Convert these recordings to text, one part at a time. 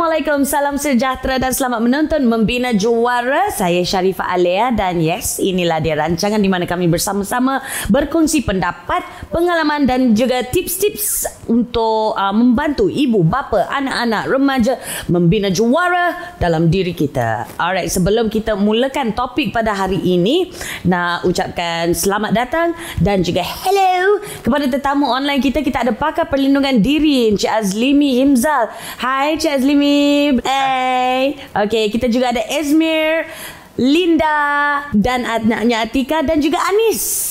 Assalamualaikum, salam sejahtera dan selamat menonton Membina Juara. Saya Sharifah Alia dan yes, inilah dia rancangan di mana kami bersama-sama berkongsi pendapat, pengalaman dan juga tips-tips untuk membantu ibu, bapa, anak-anak, remaja membina juara dalam diri kita. Alright, sebelum kita mulakan topik pada hari ini, nak ucapkan selamat datang dan juga hello kepada tetamu online kita. Kita ada pakar perlindungan diri, Encik Azlimi Himzal. Hai Encik Azlimi. Hey. Okay, kita juga ada Esmir, Linda dan anaknya Atika dan juga Anis.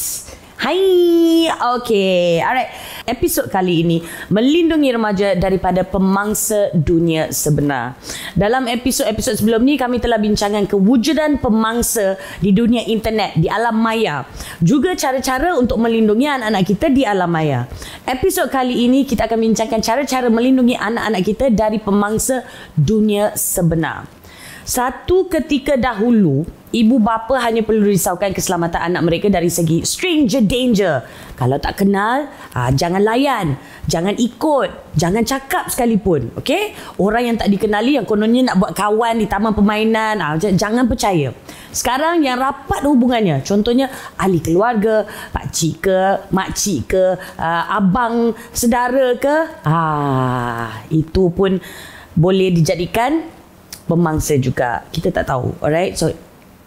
Hai. Okay, alright. Episod kali ini melindungi remaja daripada pemangsa dunia sebenar. Dalam episod-episod sebelum ni kami telah bincangkan kewujudan pemangsa di dunia internet, di alam maya. Juga cara-cara untuk melindungi anak-anak kita di alam maya. Episod kali ini kita akan bincangkan cara-cara melindungi anak-anak kita dari pemangsa dunia sebenar. Satu ketika dahulu, ibu bapa hanya perlu risaukan keselamatan anak mereka dari segi stranger danger. Kalau tak kenal, jangan layan, jangan ikut, jangan cakap sekalipun. Okay? Orang yang tak dikenali, yang kononnya nak buat kawan di taman permainan, jangan percaya. Sekarang yang rapat hubungannya, contohnya ahli keluarga, pakcik ke, makcik ke, abang, saudara ke, itu pun boleh dijadikan pemangsa juga. Kita tak tahu. Alright, so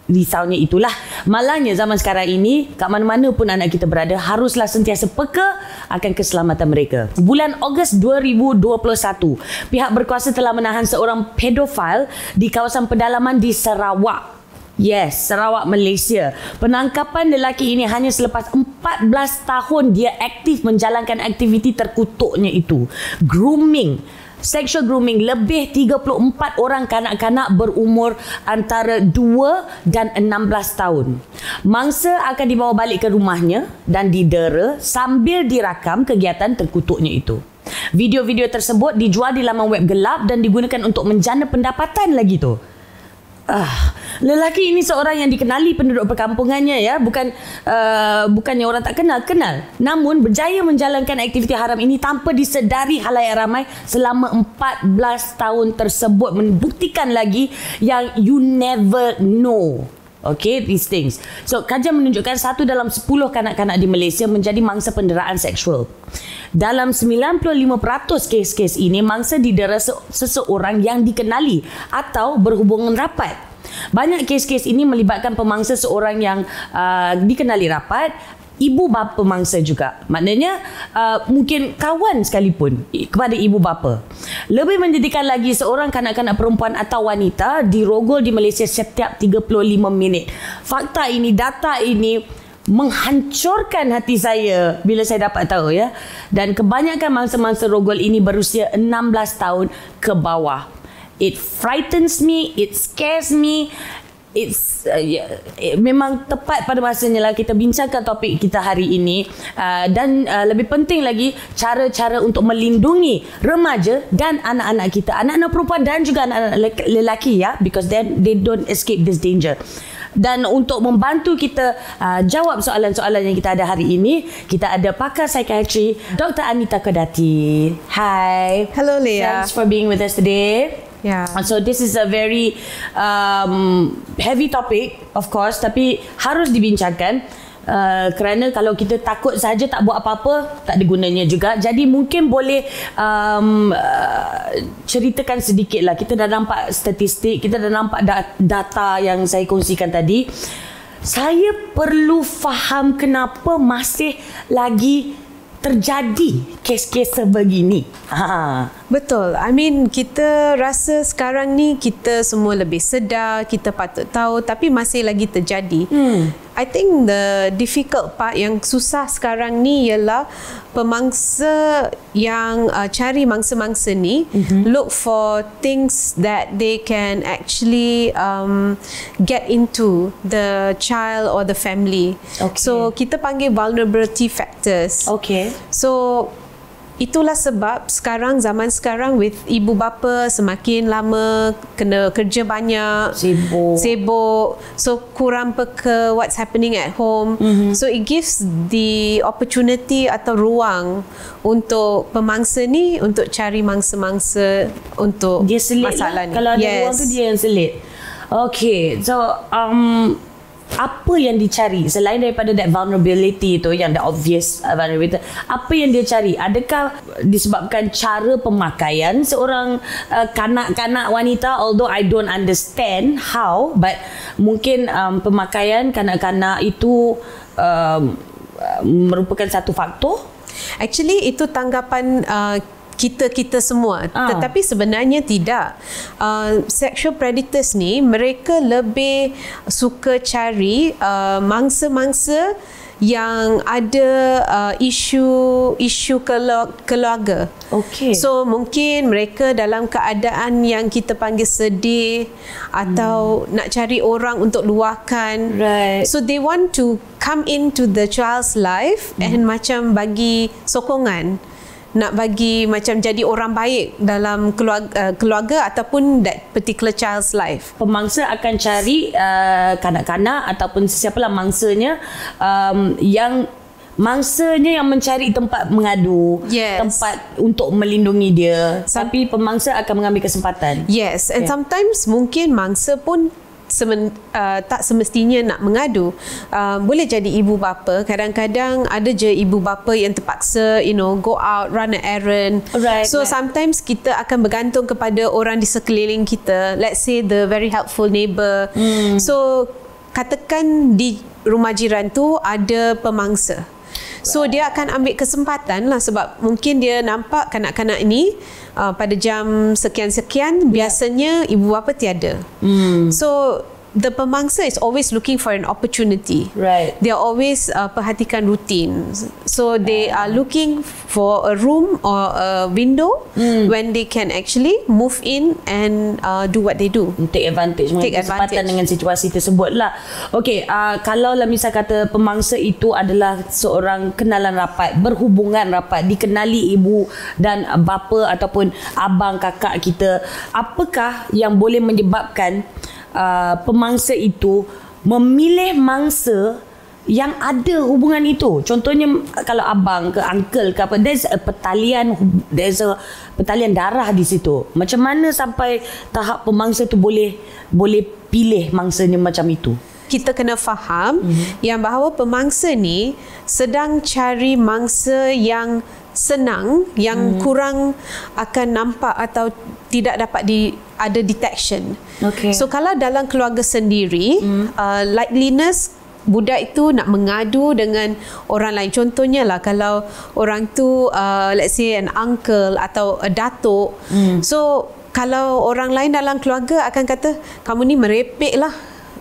risaunya itulah. Malangnya zaman sekarang ini, kat mana-mana pun anak kita berada, haruslah sentiasa peka akan keselamatan mereka. Bulan Ogos 2021, pihak berkuasa telah menahan seorang pedofil di kawasan pedalaman di Sarawak. Yes, Sarawak, Malaysia. Penangkapan lelaki ini hanya selepas 14 tahun dia aktif menjalankan aktiviti terkutuknya itu. Grooming. Sexual grooming lebih 34 orang kanak-kanak berumur antara 2 dan 16 tahun. Mangsa akan dibawa balik ke rumahnya dan didera sambil dirakam kegiatan terkutuknya itu. Video-video tersebut dijual di laman web gelap dan digunakan untuk menjana pendapatan lagi tu. Lelaki ini seorang yang dikenali penduduk perkampungannya, ya, bukannya orang tak kenal, namun berjaya menjalankan aktiviti haram ini tanpa disedari halayak ramai selama 14 tahun tersebut, membuktikan lagi yang you never know. Okay, these things. So, kajian menunjukkan 1 dalam 10 kanak-kanak di Malaysia menjadi mangsa penderaan seksual. Dalam 95% kes-kes ini, mangsa didera seseorang yang dikenali atau berhubungan rapat. Banyak kes-kes ini melibatkan pemangsa seorang yang dikenali rapat, ibu bapa mangsa juga. Maknanya mungkin kawan sekalipun kepada ibu bapa. Lebih menjadikan lagi, seorang kanak-kanak perempuan atau wanita dirogol di Malaysia setiap 35 minit. Fakta ini, data ini menghancurkan hati saya bila saya dapat tahu, ya. Dan kebanyakan mangsa-mangsa rogol ini berusia 16 tahun ke bawah. It frightens me, it scares me. Memang tepat pada masanya lah kita bincangkan topik kita hari ini, dan lebih penting lagi, cara-cara untuk melindungi remaja dan anak-anak kita, anak-anak perempuan dan juga anak-anak lelaki, ya, because they don't escape this danger. Dan untuk membantu kita jawab soalan-soalan yang kita ada hari ini, kita ada pakar psikiatri Dr. Anita Kodati. Hi. Hello, Leah. Thanks for being with us today. Yeah. So this is a very heavy topic, of course, tapi harus dibincangkan kerana kalau kita takut saja tak buat apa-apa, tak ada gunanya juga. Jadi mungkin boleh ceritakan sedikit lah. Kita dah nampak statistik, kita dah nampak data yang saya kongsikan tadi. Saya perlu faham kenapa masih lagi terjadi kes-kes sebegini. Betul. I mean, kita rasa sekarang ni kita semua lebih sedar, kita patut tahu, tapi masih lagi terjadi. I think the difficult part yang susah sekarang ni ialah pemangsa yang cari mangsa-mangsa ni look for things that they can actually get into the child or the family. Okay. So kita panggil vulnerability factors. Okay. So Itulah sebab zaman sekarang with ibu bapa semakin lama kena kerja banyak, sibuk, so kurang peka what's happening at home. So it gives the opportunity atau ruang untuk pemangsa ni untuk cari mangsa-mangsa untuk dia selit masalah lah. ni. Kalau ada ruang tu dia yang selit. Okay, so apa yang dicari selain daripada that vulnerability tu, yang the obvious vulnerability, apa yang dia cari? Adakah disebabkan cara pemakaian seorang kanak-kanak wanita, although I don't understand how, but mungkin pemakaian kanak-kanak itu merupakan satu faktor? Actually itu tanggapan kita semua, tetapi sebenarnya tidak. Sexual predators ni mereka lebih suka cari mangsa-mangsa yang ada isu keluarga. Okay. So mungkin mereka dalam keadaan yang kita panggil sedih atau nak cari orang untuk luahkan. Right. So they want to come into the child's life and macam bagi sokongan, nak bagi macam jadi orang baik dalam keluarga ataupun that particular child's life. Pemangsa akan cari kanak-kanak ataupun sesiapalah mangsanya yang mencari tempat mengadu, tempat untuk melindungi dia. Tapi pemangsa akan mengambil kesempatan. Yes, and sometimes mungkin mangsa pun tak semestinya nak mengadu. Boleh jadi ibu bapa. Kadang-kadang ada je ibu bapa yang terpaksa go out, run an errand. So sometimes kita akan bergantung kepada orang di sekeliling kita. Let's say the very helpful neighbour. So katakan di rumah jiran tu ada pemangsa. So dia akan ambil kesempatan lah, sebab mungkin dia nampak kanak-kanak ni pada jam sekian-sekian biasanya ibu bapa tiada. So the pemangsa is always looking for an opportunity. They are always perhatikan rutin. So they are looking for a room or a window when they can actually move in and do what they do. Take advantage, mengambil kesempatan dengan situasi tersebut lah. Okay, kalau lah misal kata pemangsa itu adalah seorang kenalan rapat, berhubungan rapat, dikenali ibu dan bapa ataupun abang kakak kita, apakah yang boleh menyebabkan pemangsa itu memilih mangsa yang ada hubungan itu? Contohnya kalau abang ke uncle ke apa, there's a pertalian darah di situ. Macam mana sampai tahap pemangsa tu boleh pilih mangsanya macam itu? Kita kena faham yang bahawa pemangsa ni sedang cari mangsa yang senang, yang kurang akan nampak atau tidak dapat ada detection. So kalau dalam keluarga sendiri, likeliness budak itu nak mengadu dengan orang lain. Contohnya lah kalau orang tu let's say an uncle atau a datuk. So kalau orang lain dalam keluarga akan kata, kamu ni merepek lah,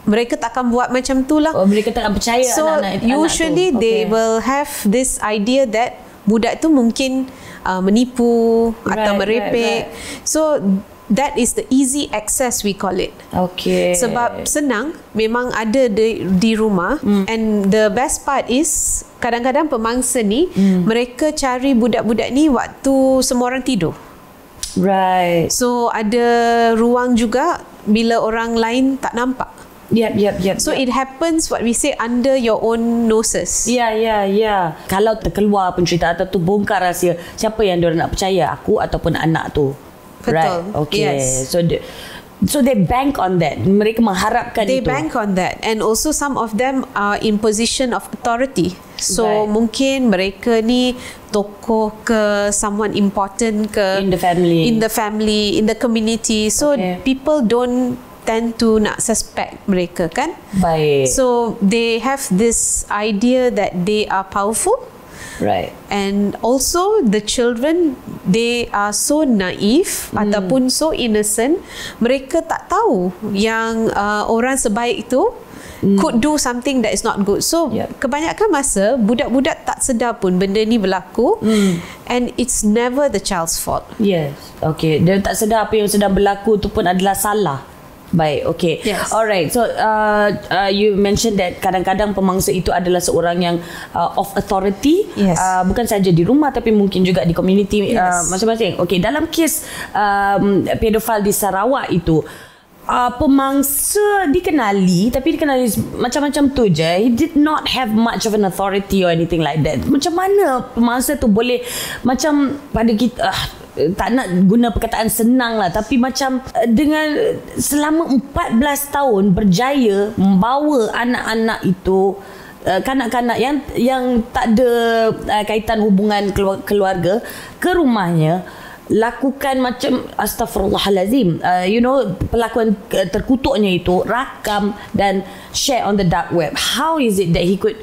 mereka takkan buat macam tu lah. Mereka tak percaya. So anak-anak usually they will have this idea that budak tu mungkin menipu atau merepek. So that is the easy access, we call it. Sebab senang, memang ada di rumah. And the best part is kadang-kadang pemangsa ni mereka cari budak-budak ni waktu semua orang tidur. So ada ruang juga bila orang lain tak nampak. So it happens what we say under your own noses. Kalau terkeluar pun cerita atau tu bongkar rahsia, siapa yang diorang nak percaya, aku ataupun anak tu? Betul. Yes. So they bank on that. Mereka mengharapkan itu. They bank on that. And also some of them are in position of authority. So mungkin mereka ni tokoh ke, someone important ke, in the family, in the community. So people don't tend to nak suspect mereka, kan? So they have this idea that they are powerful. And also the children, they are so naive ataupun so innocent, mereka tak tahu yang orang sebaik itu could do something that is not good. So kebanyakan masa budak-budak tak sedar pun benda ni berlaku, and it's never the child's fault. Dia tak sedar apa yang sedang berlaku tu pun adalah salah. Baik, okay. Yes. Alright, so you mentioned that kadang-kadang pemangsa itu adalah seorang yang of authority. Yes. Bukan saja di rumah tapi mungkin juga di community masing-masing. Okay, dalam kes pedofil di Sarawak itu, pemangsa dikenali tapi dikenali macam-macam tu je. He did not have much of an authority or anything like that. Macam mana pemangsa tu boleh, macam pada kita tak nak guna perkataan senang lah, tapi macam dengan selama 14 tahun berjaya membawa anak-anak itu, kanak-kanak yang tak ada kaitan hubungan keluarga ke rumahnya, lakukan macam astaghfirullahalazim, perlakuan terkutuknya itu rakam dan share on the dark web. How is it that he could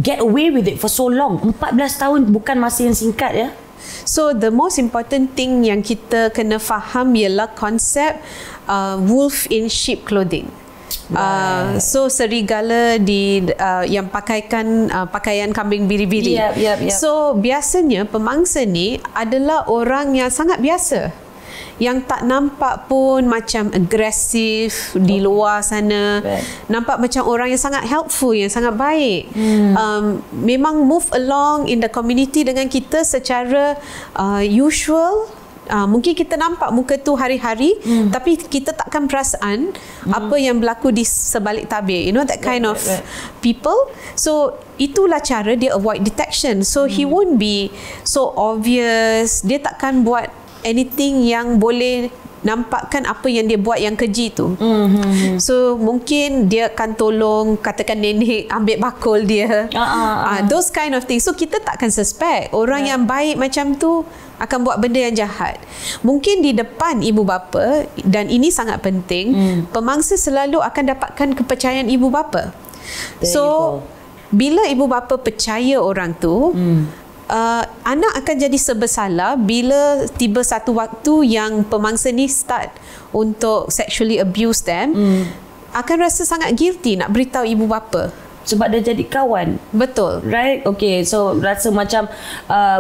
get away with it for so long? 14 tahun bukan masa yang singkat ya. So the most important thing yang kita kena faham ialah konsep wolf in sheep clothing. So serigala yang pakaikan pakaian kambing biri-biri. Yep. So biasanya pemangsa ni adalah orang yang sangat biasa, yang tak nampak pun macam agresif di luar sana. Nampak macam orang yang sangat helpful, yang sangat baik. Memang move along in the community dengan kita secara usual. Mungkin kita nampak muka tu hari-hari, tapi kita takkan perasan apa yang berlaku di sebalik tabir. You know, that kind of people. So itulah cara dia avoid detection. So he won't be so obvious. Dia takkan buat anything yang boleh nampakkan apa yang dia buat yang keji tu. So mungkin dia akan tolong, katakan nenek ambil bakul dia. Those kind of things. So kita takkan suspect orang yang baik macam tu akan buat benda yang jahat. Mungkin di depan ibu bapa, dan ini sangat penting, pemangsa selalu akan dapatkan kepercayaan ibu bapa. So bila ibu bapa percaya orang tu, anak akan jadi serba bila tiba satu waktu yang pemangsa ni start untuk sexually abuse them, akan rasa sangat guilty nak beritahu ibu bapa. Sebab dah jadi kawan. Betul. Right? Okay, so rasa macam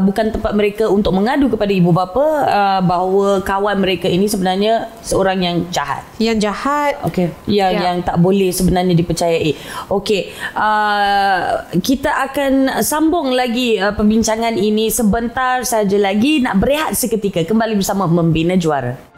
bukan tempat mereka untuk mengadu kepada ibu bapa bahawa kawan mereka ini sebenarnya seorang yang jahat. Yang jahat. Okay. Yang tak boleh sebenarnya dipercayai. Okay. Kita akan sambung lagi perbincangan ini sebentar saja lagi. Nak berehat seketika. Kembali bersama Membina Juara.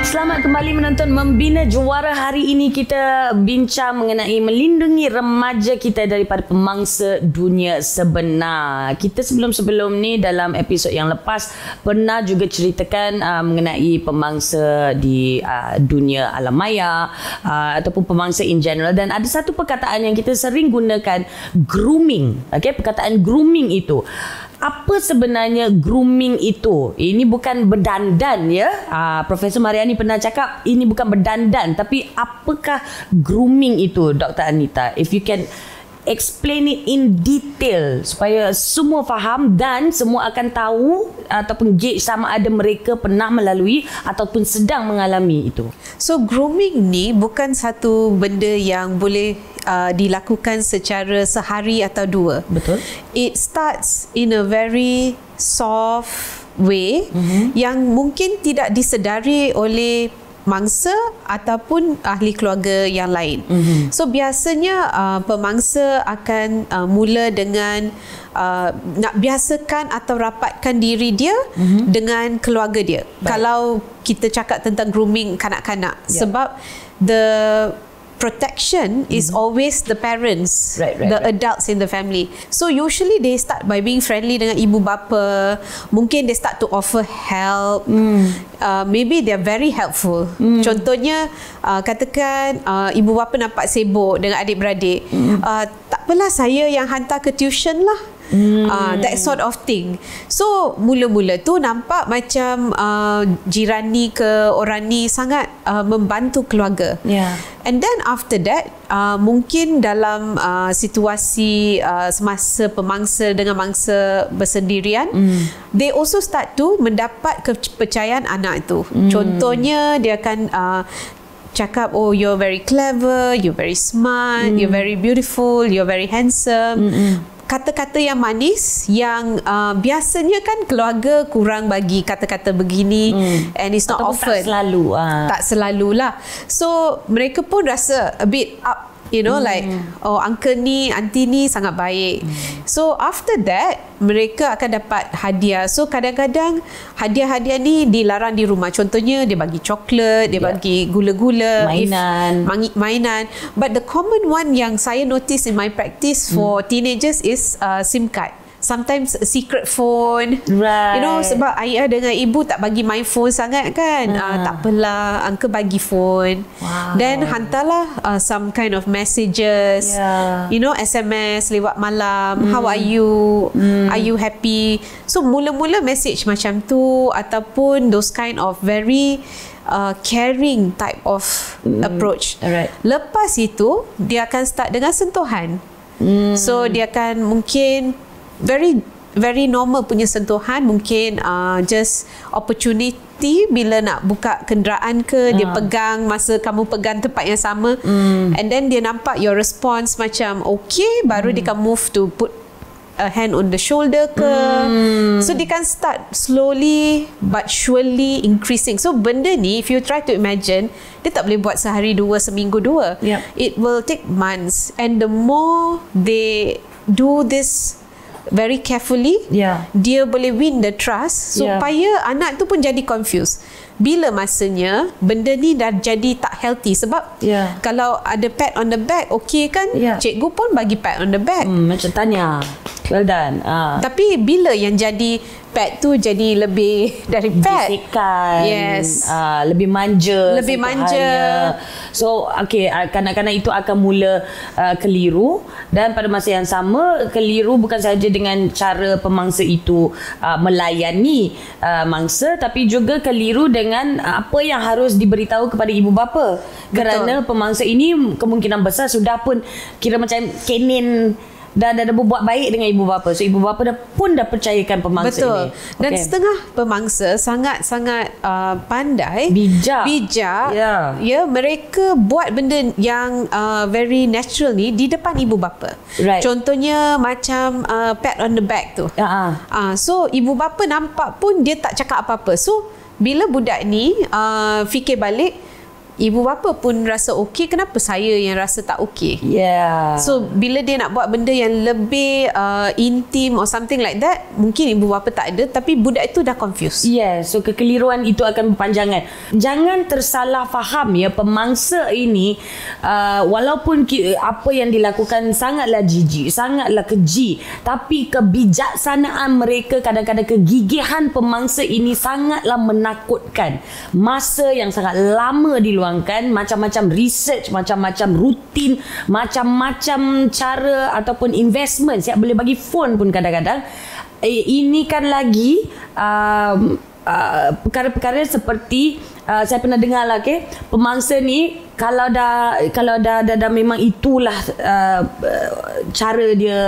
Selamat kembali menonton Membina Juara. Hari ini kita bincang mengenai melindungi remaja kita daripada pemangsa dunia sebenar. Kita sebelum-sebelum ni dalam episod yang lepas pernah juga ceritakan mengenai pemangsa di dunia alam maya ataupun pemangsa in general, dan ada satu perkataan yang kita sering gunakan, grooming. Okay, perkataan grooming itu. Apa sebenarnya grooming itu? Ini bukan berdandan ya. Profesor Mariani pernah cakap ini bukan berdandan, tapi apakah grooming itu, Dr. Anita? If you can explain it in detail supaya semua faham dan semua akan tahu ataupun gauge sama ada mereka pernah melalui ataupun sedang mengalami itu. So grooming ni bukan satu benda yang boleh dilakukan secara sehari atau dua. Betul. It starts in a very soft way yang mungkin tidak disedari oleh mangsa ataupun ahli keluarga yang lain. So biasanya pemangsa akan mula dengan nak biasakan atau rapatkan diri dia dengan keluarga dia. Baik. Kalau kita cakap tentang grooming kanak-kanak, sebab the protection is always the parents, the adults in the family. So usually they start by being friendly dengan ibu bapa. Mungkin they start to offer help. Maybe they are very helpful. Contohnya katakan ibu bapa nampak sibuk dengan adik-beradik. Tak apalah, saya yang hantar ke tuition lah. That sort of thing. So mula-mula tu nampak macam jiran ni ke orang ni sangat membantu keluarga. And then after that mungkin dalam situasi semasa pemangsa dengan mangsa bersendirian, they also start to mendapat kepercayaan anak itu. Contohnya dia akan cakap, oh, you're very clever, you're very smart, you're very beautiful, you're very handsome. kata-kata yang manis yang biasanya kan keluarga kurang bagi kata-kata begini, and it's not Ataupun often. tak selalu. Tak selalulah. So mereka pun rasa a bit up, you know, like uncle ni, auntie ni sangat baik. So after that mereka akan dapat hadiah. So kadang-kadang hadiah-hadiah ni dilarang di rumah. Contohnya dia bagi coklat, dia bagi gula-gula, mainan. But the common one yang saya notice in my practice for teenagers is SIM card. Sometimes a secret phone. Right. You know, sebab ayah dengan ibu tak bagi main phone sangat kan. Tak apalah, uncle bagi phone. Wow. Then hantarlah some kind of messages. You know, SMS lewat malam. How are you? Are you happy? So mula-mula message macam tu, ataupun those kind of very caring type of approach. Alright. Lepas itu dia akan start dengan sentuhan. So dia akan mungkin very normal punya sentuhan, mungkin just opportunity bila nak buka kenderaan ke, dia pegang masa kamu pegang tempat yang sama, and then dia nampak your response macam okay, baru dia akan move to put a hand on the shoulder ke. So dia can start slowly but surely increasing. So benda ni, if you try to imagine, dia tak boleh buat sehari dua, seminggu dua. It will take months, and the more they do this very carefully, dia boleh win the trust supaya anak tu pun jadi confused. Bila masanya benda ni dah jadi tak healthy, sebab kalau ada pat on the back, okay kan, cikgu pun bagi pat on the back, macam tanya, well done. Tapi bila yang jadi pat tu jadi lebih dari pat, bisikan, yes, lebih manja, lebih manja. So okay, kanak-kanak itu akan mula keliru, dan pada masa yang sama keliru bukan sahaja dengan cara pemangsa itu melayani mangsa, tapi juga keliru dengan apa yang harus diberitahu kepada ibu bapa. Kerana pemangsa ini kemungkinan besar sudah pun kira macam kenin, dah berbuat baik dengan ibu bapa. So ibu bapa pun dah percayakan pemangsa ini. Dan setengah pemangsa sangat-sangat pandai, bijak. Ya, mereka buat benda yang very natural ni di depan ibu bapa. Contohnya macam pat on the back tu. So ibu bapa nampak pun dia tak cakap apa-apa. So bila budak ni fikir balik, ibu bapa pun rasa okey, kenapa saya yang rasa tak okey? So bila dia nak buat benda yang lebih intim or something like that, mungkin ibu bapa tak ada, tapi budak itu dah confused. So kekeliruan itu akan berpanjangan. Jangan tersalah faham ya, pemangsa ini walaupun apa yang dilakukan sangatlah jijik, sangatlah keji, tapi kebijaksanaan mereka, kadang-kadang kegigihan pemangsa ini sangatlah menakutkan. Masa yang sangat lama diluangkan, macam-macam research, macam-macam rutin, macam-macam cara ataupun investment. Siap boleh bagi phone pun kadang-kadang. Ini kan lagi perkara-perkara seperti saya pernah dengar lah, pemangsa ni kalau dah memang itulah cara dia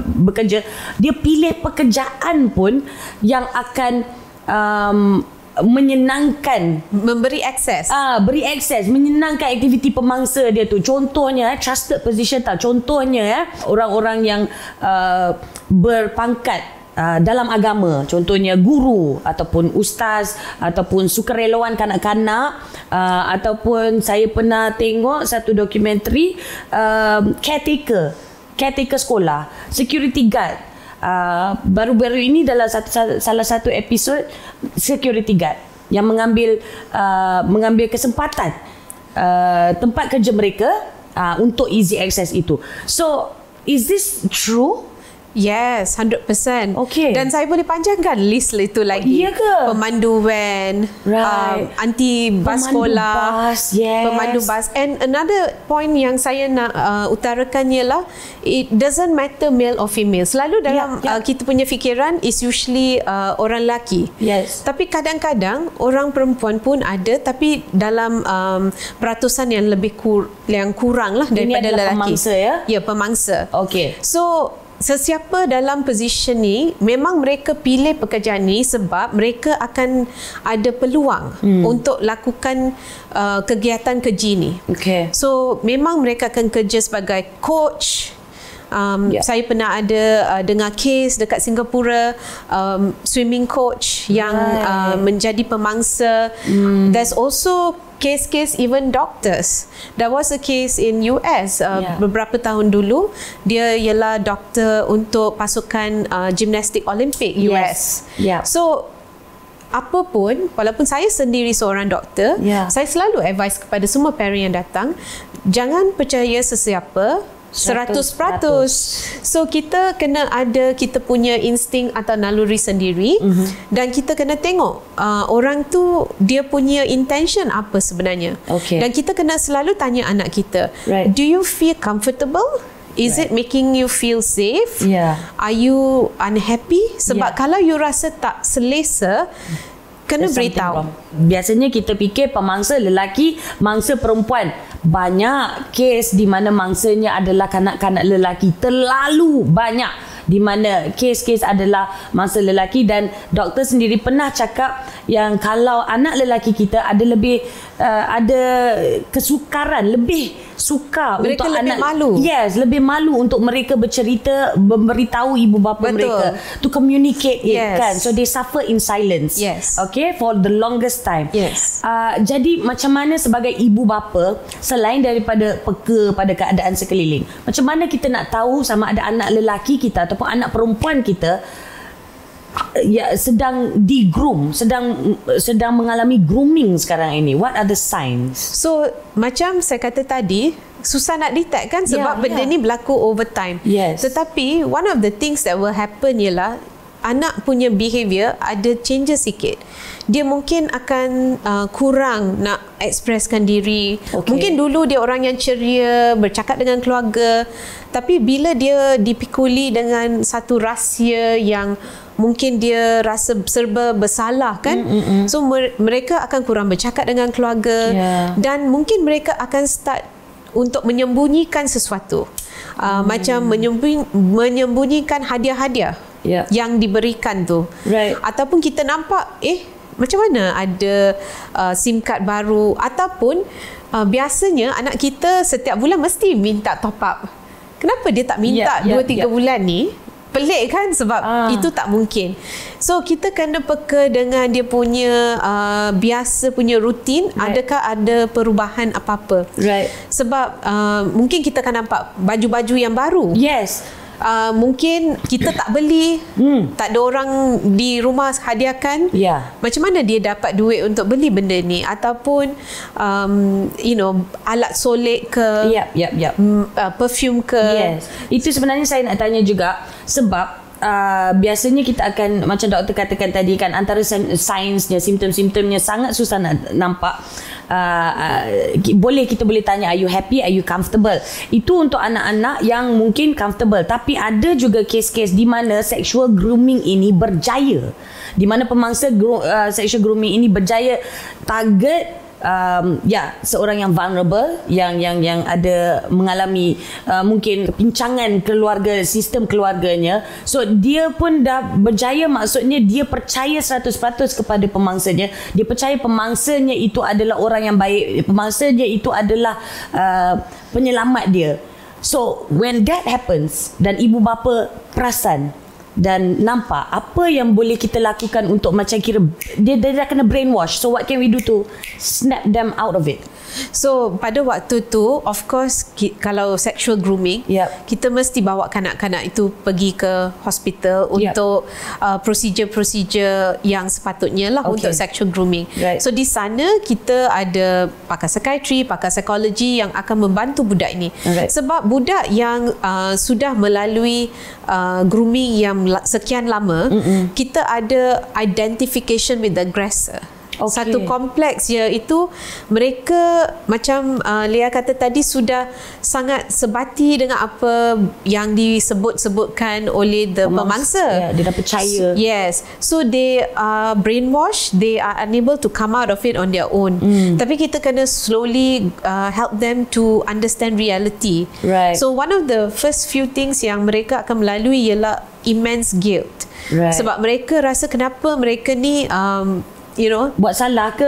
bekerja, dia pilih pekerjaan pun yang akan menyenangkan, memberi akses, beri akses, menyenangkan aktiviti pemangsa dia tu. Contohnya trusted position contohnya orang-orang yang berpangkat dalam agama, contohnya guru ataupun ustaz ataupun sukarelawan kanak-kanak, ataupun saya pernah tengok satu dokumentari caretaker sekolah, security guard. Baru-baru ini dalam salah satu episod security guard yang mengambil kesempatan tempat kerja mereka untuk easy access itu. So is this true? Yes, 100%. Dan saya boleh panjangkan list itu lagi. Ya ke? Pemandu van, anti bas sekolah, pemandu bas. And another point yang saya nak utarakan ialah, it doesn't matter male or female. Selalu dalam kita punya fikiran is usually orang lelaki. Tapi kadang-kadang orang perempuan pun ada, tapi dalam peratusan yang lebih kurang lah daripada lelaki. Pemangsa ya? Ya, pemangsa. So sesiapa dalam position ni, memang mereka pilih pekerjaan ni sebab mereka akan ada peluang untuk lakukan kegiatan keji ni. So memang mereka akan kerja sebagai coach, Saya pernah ada dengar kes dekat Singapura, swimming coach yang menjadi pemangsa. There's also case even doctors. There was a case in US beberapa tahun dulu. Dia ialah doktor untuk pasukan gimnastik Olimpik US. So apapun, walaupun saya sendiri seorang doktor, saya selalu advise kepada semua parent yang datang, jangan percaya sesiapa 100%. So kita kena ada kita punya insting atau naluri sendiri, dan kita kena tengok orang tu dia punya intention apa sebenarnya. Dan kita kena selalu tanya anak kita, do you feel comfortable? Is it making you feel safe? Are you unhappy? Sebab kalau you rasa tak selesa, kena beritahu. Biasanya kita fikir pemangsa lelaki, mangsa perempuan. Banyak kes di mana mangsanya adalah kanak-kanak lelaki. Terlalu banyak di mana kes-kes adalah mangsa lelaki, dan doktor sendiri pernah cakap yang kalau anak lelaki kita ada lebih ada kesukaran, lebih suka mereka untuk lebih anak malu. Lebih malu untuk mereka bercerita, memberitahu ibu bapa mereka, to communicate it, kan. So they suffer in silence. For the longest time. Jadi macam mana sebagai ibu bapa, selain daripada peka pada keadaan sekeliling, macam mana kita nak tahu sama ada anak lelaki kita ataupun anak perempuan kita sedang di-groom, sedang mengalami grooming sekarang ini? What are the signs? So macam saya kata tadi, susah nak detect kan, sebab benda ni berlaku over time. Tetapi one of the things that will happen ialah anak punya behaviour ada changes sikit. Dia mungkin akan kurang nak ekspreskan diri. Mungkin dulu dia orang yang ceria, bercakap dengan keluarga, tapi bila dia dipikuli dengan satu rahsia yang mungkin dia rasa serba bersalah kan, so mereka akan kurang bercakap dengan keluarga, dan mungkin mereka akan start untuk menyembunyikan sesuatu, macam menyembunyikan hadiah-hadiah yang diberikan tu, ataupun kita nampak macam mana ada SIM card baru, ataupun biasanya anak kita setiap bulan mesti minta top up. Kenapa dia tak minta 2-3 bulan ni? Pelik kan, sebab itu tak mungkin. So kita kena peka dengan dia punya biasa punya rutin, adakah ada perubahan apa-apa. Sebab mungkin kita akan nampak baju-baju yang baru. Mungkin kita tak beli, tak ada orang di rumah hadiahkan. Macam mana dia dapat duit untuk beli benda ni? Ataupun alat solek ke, perfume ke. Itu sebenarnya saya nak tanya juga, sebab biasanya kita akan, macam doktor katakan tadi kan, antara sainsnya, simptom-simptomnya sangat susah nak nampak. Kita boleh tanya, are you happy, are you comfortable? Itu untuk anak-anak yang mungkin comfortable. Tapi ada juga kes-kes di mana sexual grooming ini berjaya, di mana pemangsa sexual grooming ini berjaya target seorang yang vulnerable, yang ada mengalami mungkin kepincangan keluarga, sistem keluarganya. So dia pun dah berjaya, maksudnya dia percaya 100% kepada pemangsanya. Dia percaya pemangsanya itu adalah orang yang baik, pemangsanya itu adalah penyelamat dia. So when that happens dan ibu bapa perasan dan nampak, apa yang boleh kita lakukan untuk macam kira dia dah kena brainwash. So what can we do to snap them out of it? So pada waktu tu, of course, kalau sexual grooming, kita mesti bawa kanak-kanak itu pergi ke hospital untuk prosedur-prosedur yang sepatutnya lah untuk sexual grooming. So di sana kita ada pakar psikiatri, pakar psikologi yang akan membantu budak ini. Sebab budak yang sudah melalui grooming yang sekian lama, kita ada identification with the aggressor. Satu kompleks, iaitu mereka macam Leah kata tadi, sudah sangat sebati dengan apa yang disebut-sebutkan oleh pemangsa. Dia dah percaya. So they are brainwashed, they are unable to come out of it on their own. Tapi kita kena slowly help them to understand reality. So one of the first few things yang mereka akan melalui ialah immense guilt. Sebab mereka rasa kenapa mereka ni buat salah ke?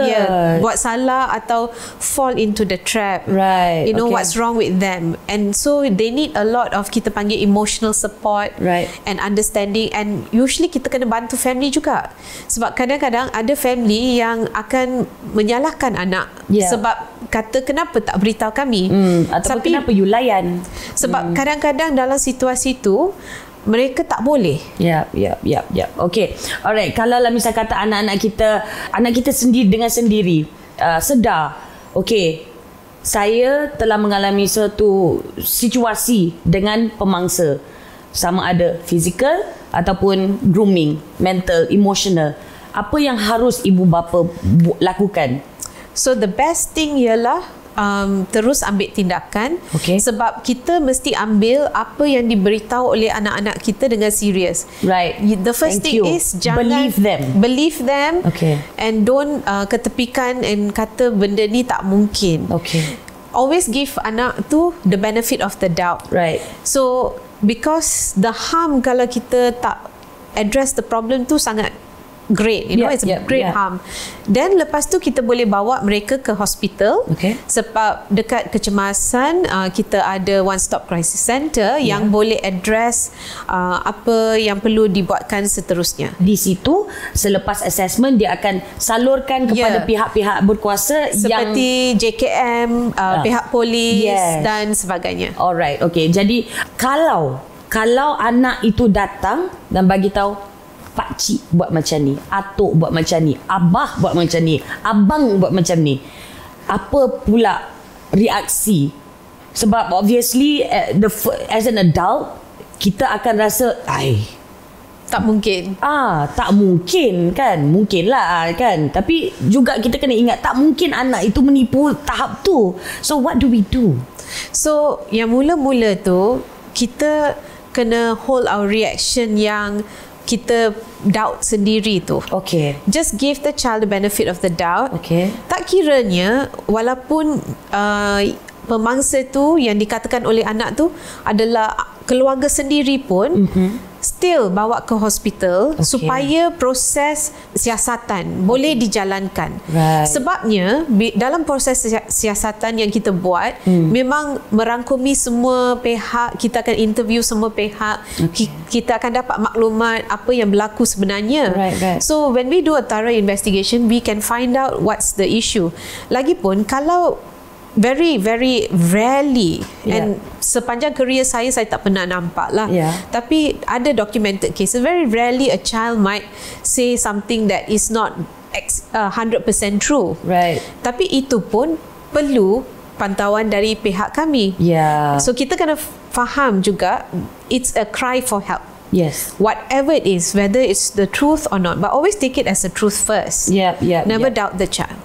Buat salah atau fall into the trap. Right. What's wrong with them. And so they need a lot of, kita panggil emotional support, right, and understanding. And usually kita kena bantu family juga. Sebab kadang-kadang ada family yang akan menyalahkan anak, sebab kata kenapa tak beritahu kami, ataupun kenapa you layan. Sebab kadang-kadang dalam situasi tu mereka tak boleh. Yap. Okay. Alright. Kalau lah misal kata anak kita sendiri dengan sendiri sedar, okay, saya telah mengalami suatu situasi dengan pemangsa, sama ada fizikal ataupun grooming, mental, emotional. Apa yang harus ibu bapa lakukan? So the best thing ialah terus ambil tindakan, sebab kita mesti ambil apa yang diberitahu oleh anak-anak kita dengan serius. Right. The first thing is jangan believe them, and don't ketepikan and kata benda ni tak mungkin. Always give anak tu the benefit of the doubt. Right. So because the harm kalau kita tak address the problem tu sangat great, it's a great harm. Then lepas tu kita boleh bawa mereka ke hospital, sebab dekat kecemasan kita ada one stop crisis center yang boleh address apa yang perlu dibuatkan seterusnya. Di situ selepas assessment dia akan salurkan kepada pihak-pihak berkuasa seperti JKM, pihak polis dan sebagainya. Alright, jadi kalau anak itu datang dan bagi tahu pakcik buat macam ni, atuk buat macam ni, abah buat macam ni, abang buat macam ni, apa pula reaksi? Sebab obviously as an adult kita akan rasa tak mungkin. Tak mungkin kan? Mungkin lah kan. Tapi juga kita kena ingat tak mungkin anak itu menipu tahap tu. So what do we do? So yang mula-mula tu kita kena hold our reaction yang kita doubt sendiri tu. Just give the child the benefit of the doubt. Tak kiranya walaupun pemangsa tu yang dikatakan oleh anak tu adalah keluarga sendiri pun, still bawa ke hospital supaya proses siasatan boleh dijalankan. Sebabnya dalam proses siasatan yang kita buat memang merangkumi semua pihak, kita akan interview semua pihak, kita akan dapat maklumat apa yang berlaku sebenarnya. So when we do a thorough investigation, we can find out what's the issue. Lagipun kalau very very rarely, and sepanjang career saya tak pernah nampak lah, tapi ada documented cases, very rarely a child might say something that is not 100% true. Tapi itu pun perlu pantauan dari pihak kami. So kita kena faham juga it's a cry for help. Whatever it is, whether it's the truth or not, but always take it as the truth first. Never doubt the child.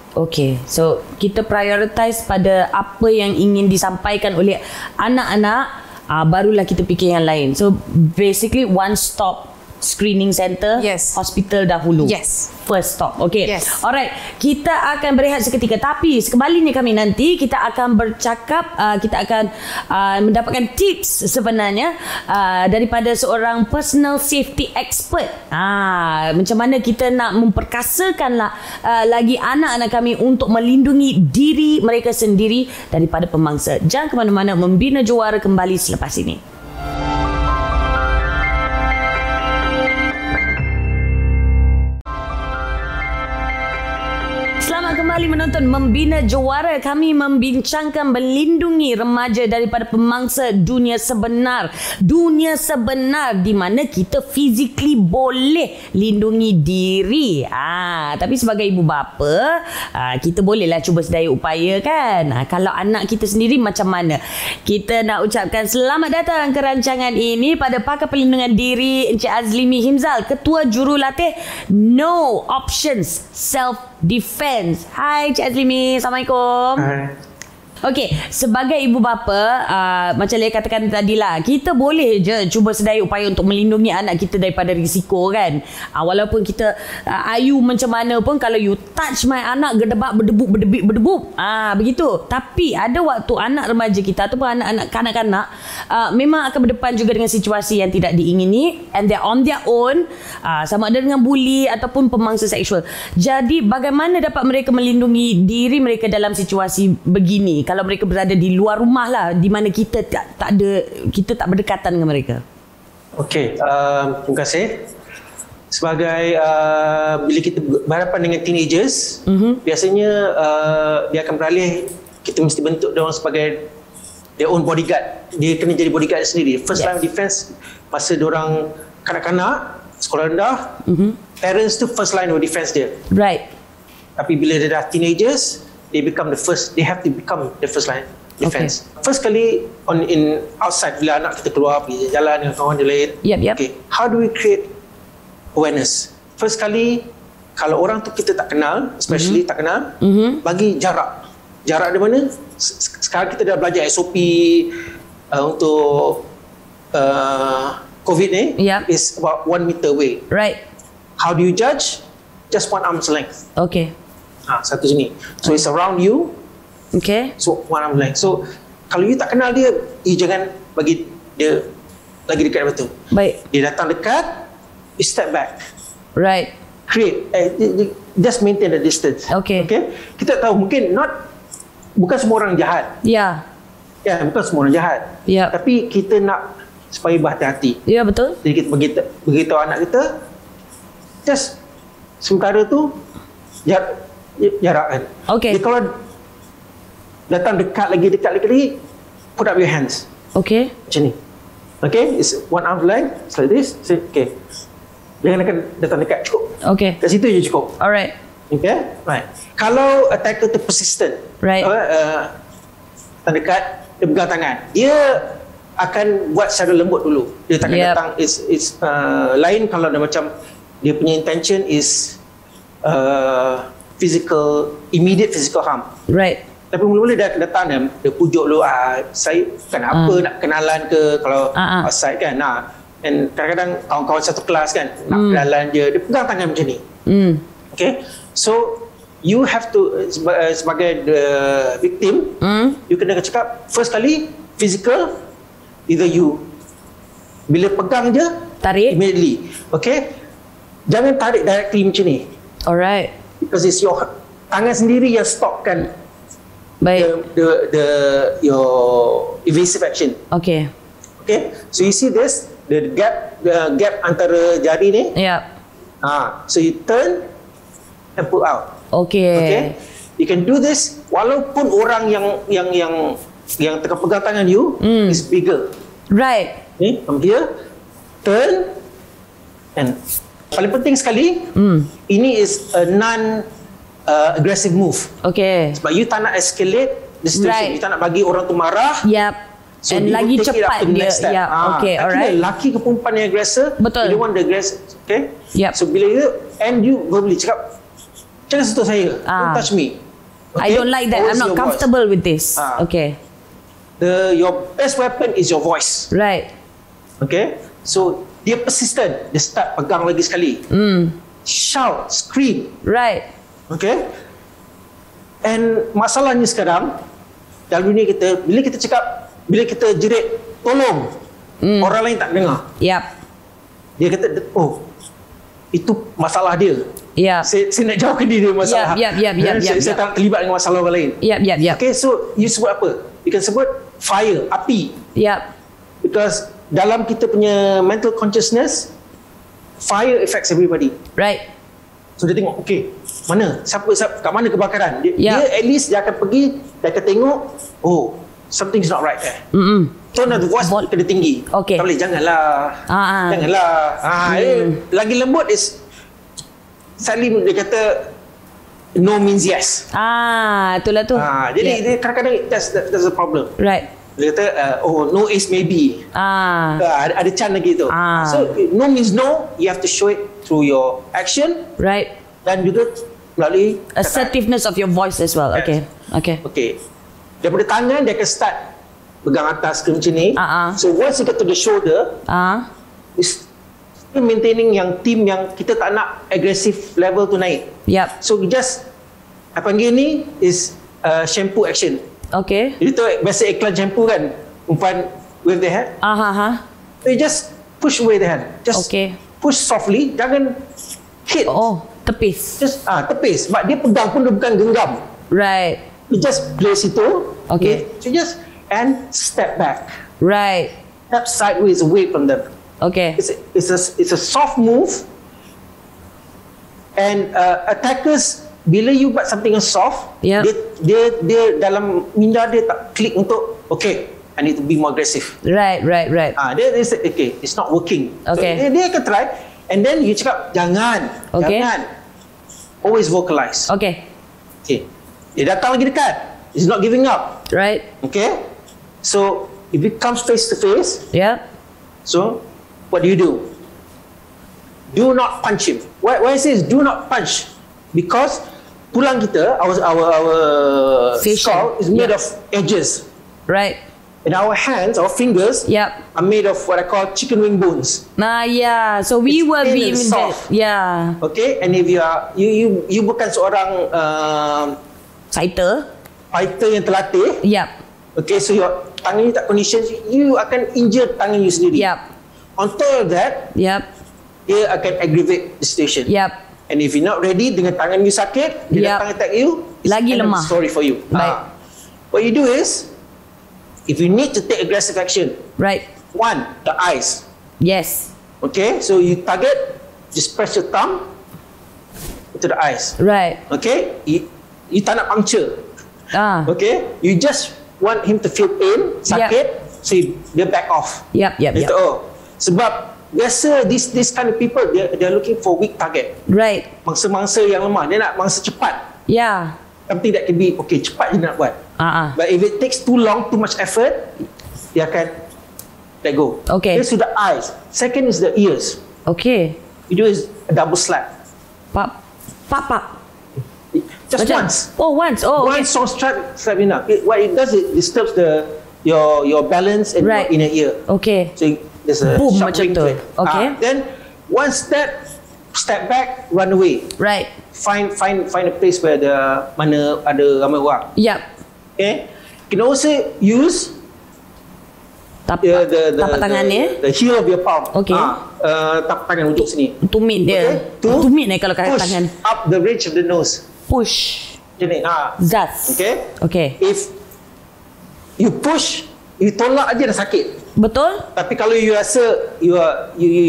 So kita prioritize pada apa yang ingin disampaikan oleh anak-anak, barulah kita fikir yang lain. So basically one stop screening center, hospital dahulu. First stop. Alright, kita akan berehat seketika, tapi sekembalinya kami nanti kita akan bercakap, kita akan mendapatkan tips sebenarnya daripada seorang personal safety expert. Macam mana kita nak memperkasakan lagi anak-anak kami untuk melindungi diri mereka sendiri daripada pemangsa. Jangan ke mana-mana, Membina Jawara kembali selepas ini. Kembali menonton Membina Jawara. Kami membincangkan melindungi remaja daripada pemangsa dunia sebenar. Dunia sebenar di mana kita physically boleh lindungi diri. Tapi sebagai ibu bapa, kita bolehlah cuba sedaya upaya kan. Kalau anak kita sendiri macam mana? Kita nak ucapkan selamat datang ke rancangan ini pada pakar perlindungan diri Encik Azlimi Himzal, Ketua Jurulatih No Options Self Defense. Hai Cik Azlimi, Assalamualaikum. Hai. Okey, sebagai ibu bapa, macam Leah katakan tadi lah, kita boleh je cuba sedaya upaya untuk melindungi anak kita daripada risiko kan. Walaupun kita ayu macam mana pun, kalau you touch my anak, gedebak, berdebup, begitu. Tapi ada waktu anak remaja kita ataupun anak-anak kanak-kanak memang akan berdepan juga dengan situasi yang tidak diingini, and they're on their own, sama ada dengan bully ataupun pemangsa seksual. Jadi bagaimana dapat mereka melindungi diri mereka dalam situasi begini kalau mereka berada di luar rumah lah, di mana kita kita tak berdekatan dengan mereka? Okey, terima kasih. Sebagai bila kita berhadapan dengan teenagers, biasanya dia akan beralih, kita mesti bentuk dia orang sebagai their own bodyguard. Dia kena jadi bodyguard sendiri. First line of defense masa dia orang kanak-kanak, sekolah rendah, parents tu first line of defense dia. Right. Tapi bila dia dah teenagers, they have to become the first line defense. Okay. First kali in outside, bila anak kita keluar pergi jalan dengan kawan dia lain. Okay, how do we create awareness? First kali, kalau orang tu kita tak kenal, especially tak kenal, bagi jarak. Jarak di mana? Sekarang kita dah belajar SOP untuk COVID ni, is about 1 meter away. Right. How do you judge? Just 1 arm's length. Okay. Satu sini. So it's around you. Okay. So 1 arm's length. So kalau you tak kenal dia, you jangan bagi dia lagi dekat betul. Baik. Dia datang dekat, you step back. Right. Create, just maintain the distance. Okay. Okay. Kita tahu mungkin bukan semua orang jahat. Ya. Ya, bukan semua orang jahat. Ya. Tapi kita nak supaya berhati-hati. Ya, betul. Jadi kita beritahu anak kita, just sementara tu jarak kan. Okay. Jadi kalau datang dekat lagi, put up your hands. Okay. Macam ni. Okay, it's 1 arm's length, it's like this. Okay. Jangan datang dekat, cukup. Okay. Kat situ je cukup. Alright. Okay, right. Kalau attacker tu persistent, right. Datang dekat, dia pegang tangan, dia akan buat secara lembut dulu. Dia takkan datang, it's lain kalau dia macam dia punya intention is immediate physical harm. Right. Tapi mula-mula dia datang, dia pujuk lu, saya bukan apa, nak kenalan ke kalau outside kan. And kadang-kadang kawan-kawan satu kelas kan, nak kenalan je, dia pegang tangan macam ni. Okay, so you have to sebagai the victim, you kena cakap first kali physical, either you bila pegang je, tarik immediately. Okay, jangan tarik directly macam ni. Alright. Because it's your tangan sendiri yang stopkan your evasive action. Okay. Okay, so you see this, the gap antara jari ni. So you turn and pull out. Okay. You can do this walaupun orang yang tengah pegang tangan you is bigger. Right. Okay, from here, turn, and paling penting sekali, ini is a non-aggressive move. Okay. Sebab you tak nak escalate the situation, you tak nak bagi orang tu marah. So and lagi cepat dia. Okay, alright. Lelaki ke perempuan yang aggressor, betul. You don't want the aggressor. Okay. So bila you and you verbally cakap, jangan sentuh saya, don't touch me. Okay? I don't like that. I'm not comfortable with this. Okay. Your best weapon is your voice. Right. Okay. So dia persistent, dia start pegang lagi sekali. Shout, scream. Right. Okay. And masalahnya sekarang dalam dunia kita, bila kita jerit tolong, orang lain tak dengar. Dia kata, oh, itu masalah dia. Saya nak jawabkan dia masalah. Saya tak terlibat dengan masalah orang lain. Okay, so you sebut apa? You can sebut fire, api. Because dalam kita punya mental consciousness, fire affects everybody. Right. So dia tengok, okay, mana? Kat mana kebakaran? Dia at least dia akan pergi, dia akan tengok, oh, something's not right there. Tone of the voice kena tinggi. Okay. Tak boleh, janganlah. Janganlah. Lagi lembut is, sadly dia kata, no means yes. Itulah tu. Jadi kadang-kadang that's a problem. Right. Dia kata, no is maybe. Ada chance lagi tu. So, no means no. You have to show it through your action. Right. Dan juga melalui assertiveness of your voice as well. Okay. Okay. Daripada tangan dia akan start pegang atas ke macam ni. So once you get to the shoulder, is still maintaining yang team yang kita tak nak aggressive level tu naik. Yep. So just apa panggil ni is shampoo action. Okay. Jadi tu biasa iklan shampoo kan, umpan wave the hand. So you just push away the hand. Just push softly, jangan hit. Tepis. Just tepis. Sebab dia pegang pun dia bukan genggam. Right. You just place itu. Okay. So just and step back. Right. Step sideways away from them. Okay. It's a soft move. And attackers, bila you buat something yang soft, dia dalam minda dia tak klik untuk okay, I need to be more aggressive. Right. Dia say, okay, it's not working. Okay. So, dia akan try, and then you cakap jangan. Always vocalize. Okay. Dia datang lagi dekat. He's not giving up. Right. Okay. So if it comes face to face, so what do? Do not punch him. Why I say is do not punch? Because tulang kita, our skull is made of edges. Right. And our hands, our fingers, are made of what I call chicken wing bones. So we it's will be soft. Okay. And if you are you bukan seorang fighter yang terlatih. Okay. So your tangan you tak condition, you akan injure tangan you sendiri. On top of that, dia akan aggravate the situation. And if you're not ready dengan tangan you sakit, dia datang attack you, lagi lemah. Sorry for you. What you do is, if you need to take aggressive action, one, the eyes. Yes. Okay, so you target, just press your thumb into the eyes. Right. Okay, you tak nak puncture. Okay, you just want him to feel pain, sakit, so dia back off. Sebab biasa this kind of people, they're looking for weak target. Right. Mangsa-mangsa yang lemah, dia nak mangsa cepat. Something that can be okay, cepat je nak buat. But if it takes too long, too much effort, dia akan let go. Okay. This is the eyes. Second is the ears. Okay. You do is a double slap. Pap. Just once. Once. One strong slap enough. What it does, it disturbs your balance and your inner ear. Okay. So there's a boom sharp macam ring tu. to it. Okay. Then one step back, run away. Right. Find a place where mana ada ramai orang. Okay. You can also use tapak tangan ni. The heel of your palm. Okay. Tapak tangan ujung sini. Tumit dia. Tumit ni kalau kat tangan. Push up the ridge of the nose. Push. Macam ni. Zat. Okay. If you push, you tolak aja dah sakit. Betul. Tapi kalau you rasa you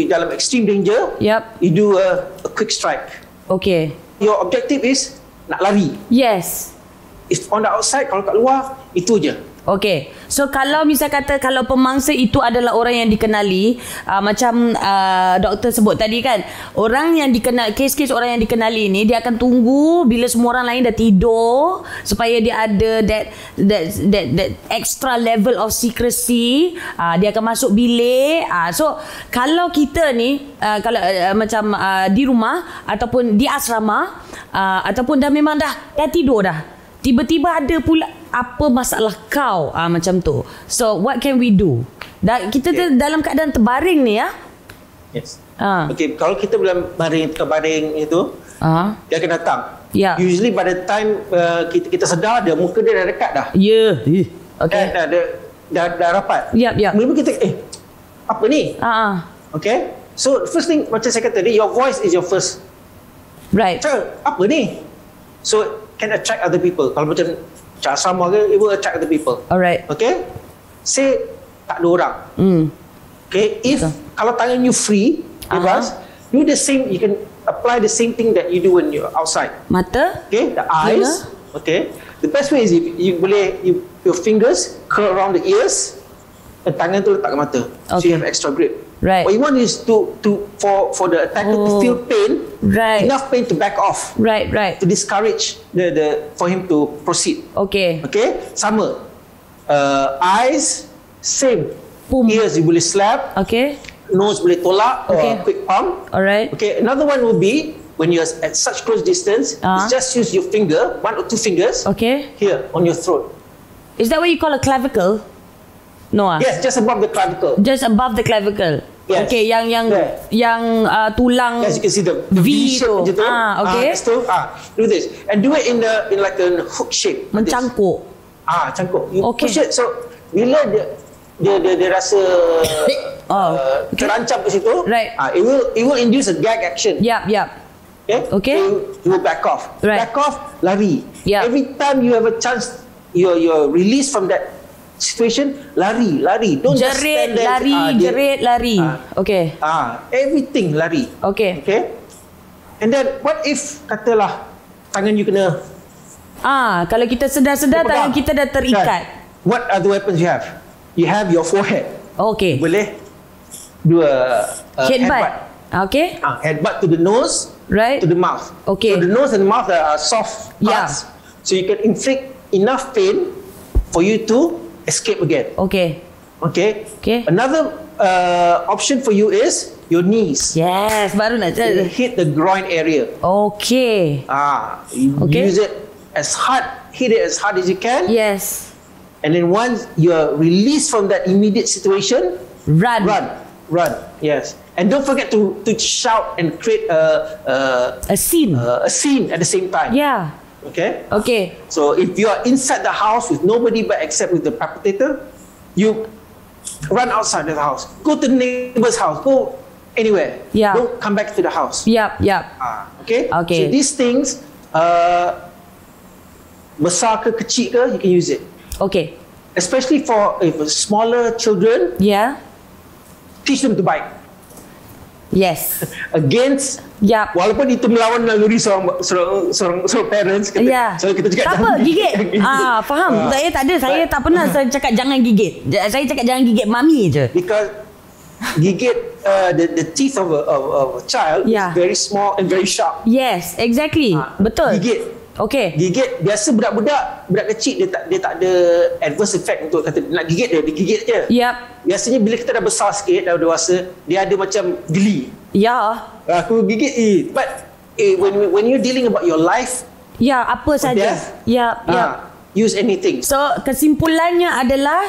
dalam extreme danger, you do a quick strike. Okay. Your objective is nak lari. Yes. If on the outside, kalau kat luar, itu je. Okay. So kalau misal kata kalau pemangsa itu adalah orang yang dikenali, macam doktor sebut tadi kan, orang yang dikenal, kes-kes orang yang dikenali ni, dia akan tunggu bila semua orang lain dah tidur supaya dia ada that extra level of secrecy. Dia akan masuk bilik. So kalau kita ni kalau macam di rumah ataupun di asrama ataupun dah memang dah tidur dah, tiba-tiba ada pula apa masalah kau macam tu. So what can we do? Kita dalam keadaan terbaring ni ya. Yes. Okay, kalau kita dalam terbaring itu, dia akan datang. Usually by the time kita sedar, dia muka dia dah dekat dah. Okay. Dah rapat. Mula kita apa ni? Okay. So first thing macam saya kata tadi, your voice is your first. Right. So, apa ni? So can attract other people. Kalau macam asrama ke, it will attract other people. Alright. Okay. Say tak ada orang. Okay. If kalau tangan you free, bebas, do the same. You can apply the same thing that you do when you're outside. Mata. Okay. The eyes. Okay. The best way is if you boleh your fingers curl around the ears, dan tangan tu letak ke mata. So you have extra grip. Right. What you want is for the attacker to feel pain, enough pain to back off. Right. To discourage for him to proceed. Okay. Sama. Eyes, same. Boom. Ears you boleh slap. Okay. Nose boleh tolak or quick palm. Alright. Okay. Another one will be when you're at such close distance, just use your finger, 1 or 2 fingers. Okay. Here on your throat. Is that what you call a clavicle? No. Yes, just above the clavicle. Just above the clavicle. Yes. Okay, yang tulang Yes, you can see the V shape tu. Okay. Do this and do it in like a hook shape. Mencangkuk. Cangkuk. You Okay. push it, so bila dia rasa terancam ke situ, Right. It will induce a gag action. Yep. Okay. You will back off. Right. Back off, lari. Yep. Every time you have a chance, you're released from that situation, lari. Don't just stand there. Jerit, lari. Okay. Everything lari. Okay. And then what if katalah tangan you kena Kalau kita sedar-sedar tangan kita dah terikat. What other weapons you have? You have your forehead. Okay. Boleh dua headbutt. Okay. Headbutt to the nose, right, to the mouth. Okay. So the nose and the mouth are soft parts. So you can inflict enough pain for you to escape again. Okay. Another option for you is your knees. Yes, baru nak hit the groin area. Okay. Use it as hard, hit it as hard as you can. Yes. And then once you're released from that immediate situation, run. Yes. And don't forget to shout and create a scene at the same time. Yeah. Okay. So if you are inside the house with nobody but except with the perpetrator, you run outside the house. Go to the neighbor's house. Go anywhere. Yeah. Don't come back to the house. Yep. Okay. So these things, besar ke kecil ke, you can use it. Okay. Especially for smaller children. Yeah. Teach them to bite. Yes. Against. Yep. Walaupun itu melawan naluri seorang parents. So kita cakap tak apa, gigit. Faham. Saya tak ada. Saya tak pernah saya cakap jangan gigit. Saya cakap jangan gigit mami je. Because gigit the teeth of a child is very small and very sharp. Yes, exactly. Betul. Gigit. Okay. Gigit biasa budak kecil dia tak ada adverse effect untuk kata nak gigit dia gigit je. Yep. Biasanya bila kita dah besar sikit, dah dewasa, dia ada macam geli. Aku gigit but when you're dealing about your life, apa saja. Use anything. So kesimpulannya adalah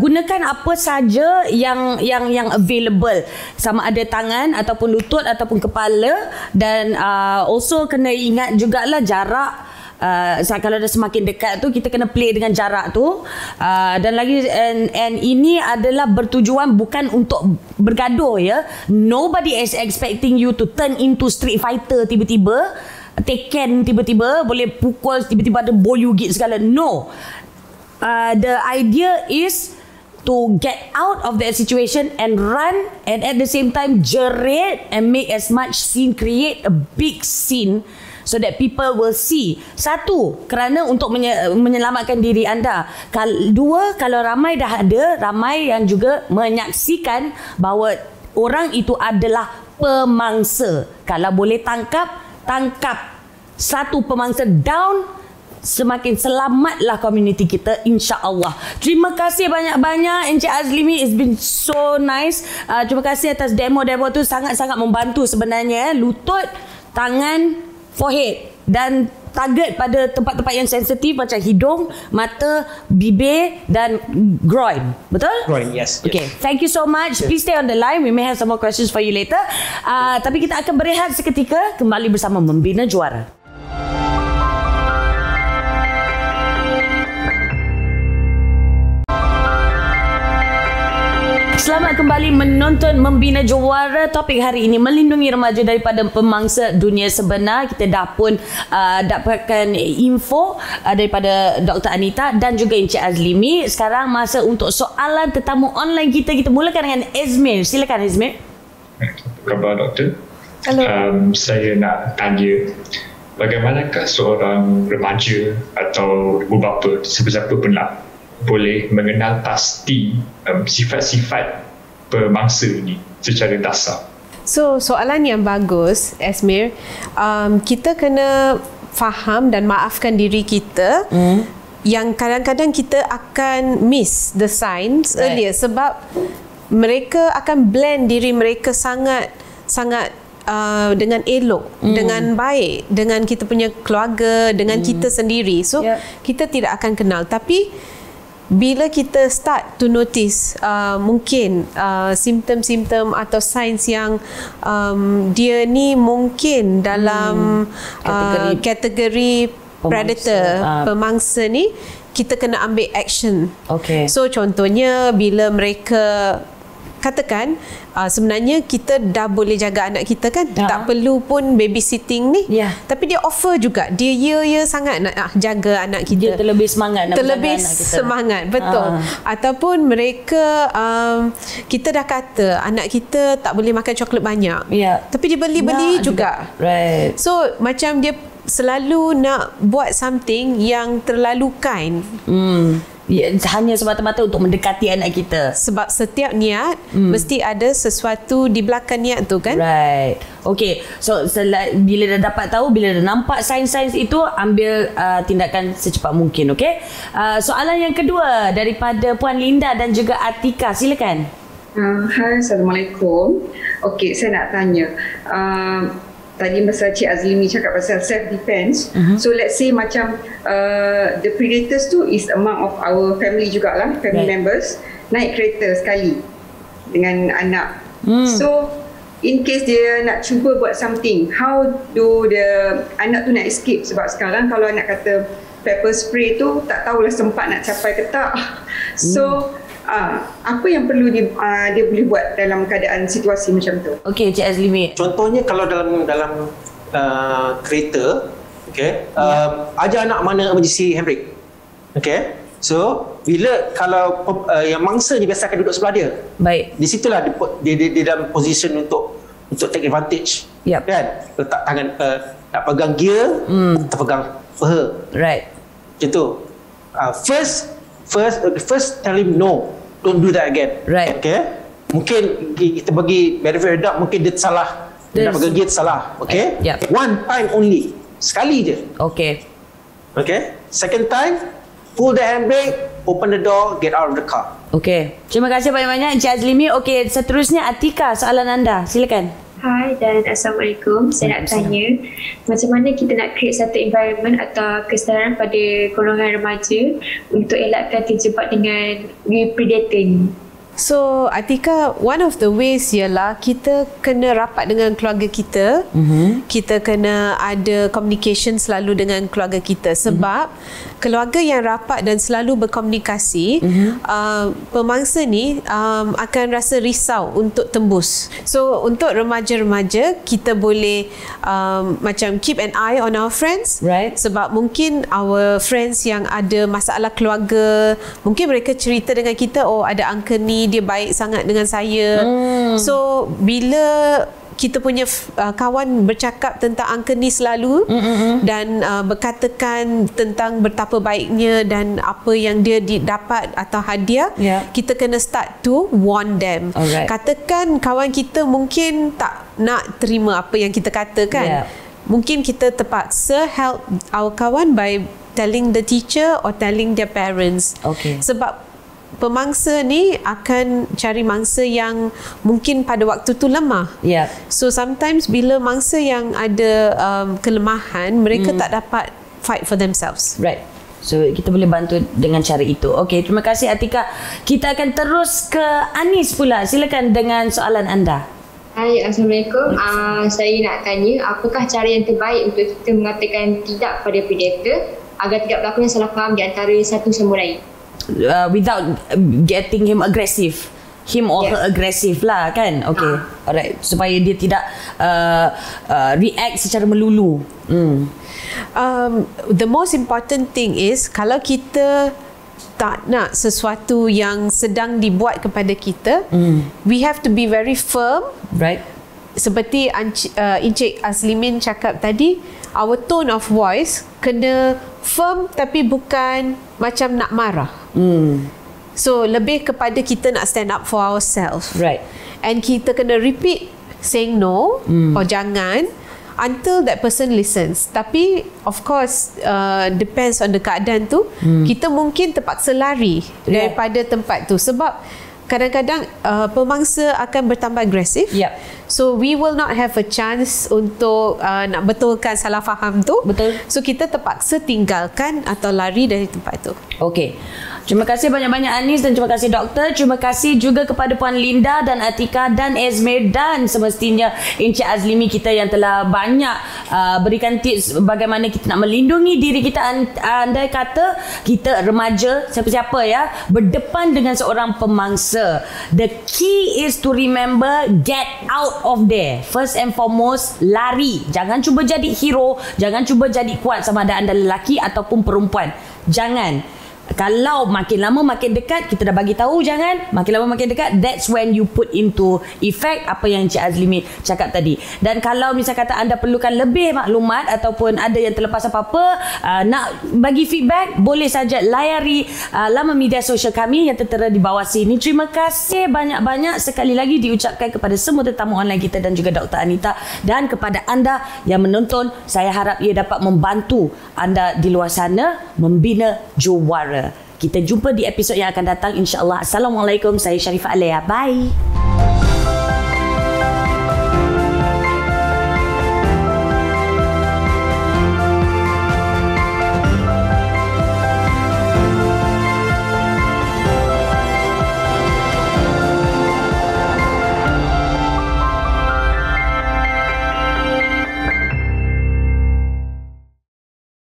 gunakan apa saja yang available, sama ada tangan ataupun lutut ataupun kepala, dan also kena ingat jugalah jarak. Kalau dah semakin dekat tu kita kena play dengan jarak tu, dan lagi and ini adalah bertujuan bukan untuk bergaduh ya. Nobody is expecting you to turn into Street Fighter tiba-tiba, Tekken tiba-tiba boleh pukul, tiba-tiba ada boyugit segala. No. The idea is to get out of that situation and run, and at the same time jerit and make as much scene, create a big scene so that people will see. Satu, kerana untuk menyelamatkan diri anda. Dua, kalau ramai dah ada, ramai yang juga menyaksikan bahawa orang itu adalah pemangsa. Kalau boleh tangkap satu pemangsa down, semakin selamatlah komuniti kita, insya-Allah. Terima kasih banyak-banyak Encik Azlimi, it's been so nice. Terima kasih atas demo tu, sangat-sangat membantu sebenarnya. Lutut, tangan, forehead, dan target pada tempat-tempat yang sensitif macam hidung, mata, bibir dan groin. Betul? Groin, yes. Okay, thank you so much. Please stay on the line. We may have some more questions for you later. Tapi kita akan berehat seketika, kembali bersama Membina Juara. Selamat kembali menonton Membina Juara. Topik hari ini melindungi remaja daripada pemangsa dunia sebenar. Kita dah pun dapatkan info daripada Dr. Anita dan juga Encik Azlimi. Sekarang masa untuk soalan tetamu online kita. Kita mulakan dengan Ezmir. Silakan Ezmir. Apa khabar doktor? Hello. Saya nak tanya, bagaimanakah seorang remaja atau ibu bapa, siapa-siapa pun lah, boleh mengenal pasti sifat-sifat pemangsa ini secara dasar? So soalan yang bagus, Esmir. Kita kena faham dan maafkan diri kita yang kadang-kadang kita akan miss the signs earlier, sebab mereka akan blend diri mereka sangat dengan elok, dengan baik, dengan kita punya keluarga, dengan kita sendiri. So kita tidak akan kenal. Tapi bila kita start to notice mungkin simptom-simptom atau signs yang dia ni mungkin dalam kategori predator, pemangsa ni, kita kena ambil action. So contohnya bila mereka katakan sebenarnya kita dah boleh jaga anak kita kan, tak perlu pun babysitting ni, tapi dia offer juga, dia sangat nak jaga anak kita, dia terlebih semangat nak terlebih jaga anak kita. Semangat, betul. Ataupun mereka kita dah kata anak kita tak boleh makan coklat banyak, tapi dia beli juga. So macam dia selalu nak buat something yang terlalu kind. Hanya semata-mata untuk mendekati anak kita. Sebab setiap niat mesti ada sesuatu di belakang niat tu kan. Okay, so bila dah dapat tahu, bila dah nampak sains-sains itu, ambil tindakan secepat mungkin. Okay, soalan yang kedua daripada Puan Linda dan juga Atika, silakan. Hai, Assalamualaikum. Okay, saya nak tanya, tadi masa Cik Azlimi cakap pasal self-defense. So let's say macam the predators tu is among of our family jugalah, family members, naik kereta sekali dengan anak. So in case dia nak cuba buat something, how do the anak tu nak escape? Sebab sekarang kalau anak kata pepper spray tu, tak tahulah sempat nak capai ke tak. So apa yang perlu dia boleh buat dalam keadaan situasi macam tu? Okey, Cik Azlimi. Contohnya kalau dalam kereta, ajar anak mana emergency handbrake. So bila kalau yang mangsa ni biasa akan duduk sebelah dia. Di situlah dia dalam position untuk take advantage. Kan? Letak tangan nak pegang gear, terpegang peha. Macam tu. First tell him no, don't do that again. Mungkin kita bagi very dark, mungkin dia salah, dia nak pegang gear salah. One time only, sekali je. Second time, pull the handbrake, open the door, get out of the car. Terima kasih banyak-banyak Encik Azlimi. Seterusnya Atika, soalan anda, silakan. Hai dan Assalamualaikum. Saya nak tanya, macam mana kita nak create satu environment atau kesedaran pada golongan remaja untuk elakkan terjebak dengan predator ni? So Atika, one of the ways ialah kita kena rapat dengan keluarga kita. Kita kena ada communication selalu dengan keluarga kita. Sebab keluarga yang rapat dan selalu berkomunikasi, pemangsa ni akan rasa risau untuk tembus. So untuk remaja-remaja, kita boleh macam keep an eye on our friends. Sebab mungkin our friends yang ada masalah keluarga, mungkin mereka cerita dengan kita, oh ada uncle ni, dia baik sangat dengan saya. So bila kita punya kawan bercakap tentang uncle ni selalu dan berkatakan tentang betapa baiknya dan apa yang dia dapat atau hadiah, kita kena start to warn them. Katakan kawan kita mungkin tak nak terima apa yang kita katakan, mungkin kita terpaksa help our kawan by telling the teacher or telling their parents. Sebab pemangsa ni akan cari mangsa yang mungkin pada waktu tu lemah. So sometimes bila mangsa yang ada kelemahan, mereka tak dapat fight for themselves. So kita boleh bantu dengan cara itu. Terima kasih Atika. Kita akan terus ke Anis pula. Silakan dengan soalan anda. Hai, Assalamualaikum. Saya nak tanya, apakah cara yang terbaik untuk kita mengatakan tidak pada predator agar tidak berlaku salah faham di antara satu sama lain? Without getting him aggressive, him or her aggressive lah kan. Alright, supaya dia tidak react secara melulu. The most important thing is, kalau kita tak nak sesuatu yang sedang dibuat kepada kita, we have to be very firm. Seperti Encik Azlimin cakap tadi, our tone of voice kena firm tapi bukan macam nak marah. So lebih kepada kita nak stand up for ourselves. And kita kena repeat saying no or jangan until that person listens. Tapi of course depends on the keadaan tu, kita mungkin terpaksa lari daripada tempat tu. Sebab kadang-kadang pemangsa akan bertambah agresif. Yep. So we will not have a chance untuk nak betulkan salah faham tu. Betul. So kita terpaksa tinggalkan atau lari dari tempat tu. Okey. Terima kasih banyak-banyak Anis dan terima kasih doktor. Terima kasih juga kepada Puan Linda dan Atika dan Ezmir dan semestinya Encik Azlimi kita yang telah banyak berikan tips bagaimana kita nak melindungi diri kita. Andai kata kita remaja, siapa-siapa ya, berdepan dengan seorang pemangsa. The key is to remember, get out of there. First and foremost, lari. Jangan cuba jadi hero, jangan cuba jadi kuat sama ada anda lelaki ataupun perempuan. Jangan. Kalau makin lama makin dekat, kita dah bagi tahu jangan, makin lama makin dekat, that's when you put into effect apa yang Encik Azlimi cakap tadi. Dan kalau misal kata anda perlukan lebih maklumat ataupun ada yang terlepas apa-apa, nak bagi feedback, boleh saja layari laman media sosial kami yang tertera di bawah sini. Terima kasih banyak-banyak sekali lagi diucapkan kepada semua tetamu online kita dan juga Dr. Anita, dan kepada anda yang menonton, saya harap ia dapat membantu anda di luar sana membina juara. Kita jumpa di episod yang akan datang, insya-Allah. Assalamualaikum, saya Sharifah Alea. Bye.